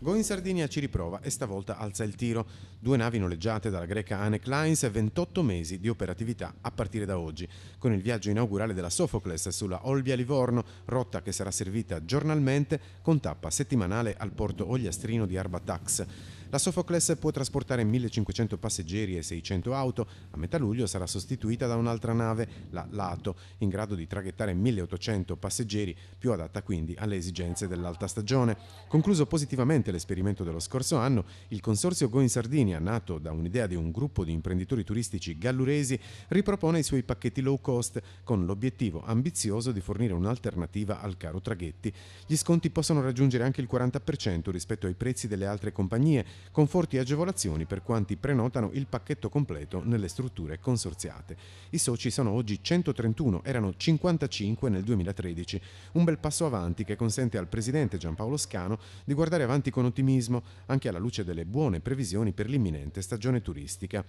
Go in Sardinia ci riprova e stavolta alza il tiro. Due navi noleggiate dalla greca Hanek Lines e 28 mesi di operatività a partire da oggi, con il viaggio inaugurale della Sophocles sulla Olbia-Livorno, rotta che sarà servita giornalmente con tappa settimanale al porto ogliastrino di Arbatax. La Sophocles può trasportare 1500 passeggeri e 600 auto. A metà luglio sarà sostituita da un'altra nave, la Lato, in grado di traghettare 1800 passeggeri, più adatta quindi alle esigenze dell'alta stagione. Concluso positivamente l'esperimento dello scorso anno, il consorzio Go in Sardinia, nato da un'idea di un gruppo di imprenditori turistici galluresi, ripropone i suoi pacchetti low cost con l'obiettivo ambizioso di fornire un'alternativa al caro traghetti. Gli sconti possono raggiungere anche il 40% rispetto ai prezzi delle altre compagnie, conforti e agevolazioni per quanti prenotano il pacchetto completo nelle strutture consorziate. I soci sono oggi 131, erano 55 nel 2013, un bel passo avanti che consente al presidente Giampaolo Scano di guardare avanti con ottimismo, anche alla luce delle buone previsioni per l'imminente stagione turistica.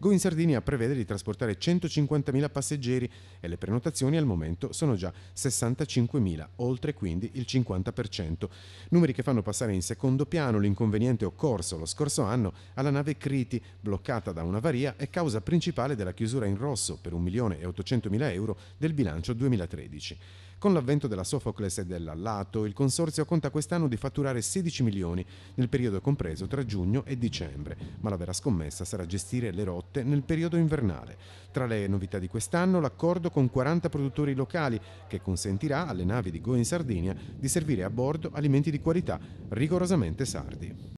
Go in Sardinia prevede di trasportare 150.000 passeggeri e le prenotazioni al momento sono già 65.000, oltre quindi il 50%. Numeri che fanno passare in secondo piano l'inconveniente occorso lo scorso anno alla nave Criti, bloccata da un'avaria e causa principale della chiusura in rosso per 1.800.000 euro del bilancio 2013. Con l'avvento della Sophocles e della Lato, il consorzio conta quest'anno di fatturare 16 milioni nel periodo compreso tra giugno e dicembre, ma la vera scommessa sarà gestire le rotte nel periodo invernale. Tra le novità di quest'anno, l'accordo con 40 produttori locali che consentirà alle navi di Go in Sardinia di servire a bordo alimenti di qualità rigorosamente sardi.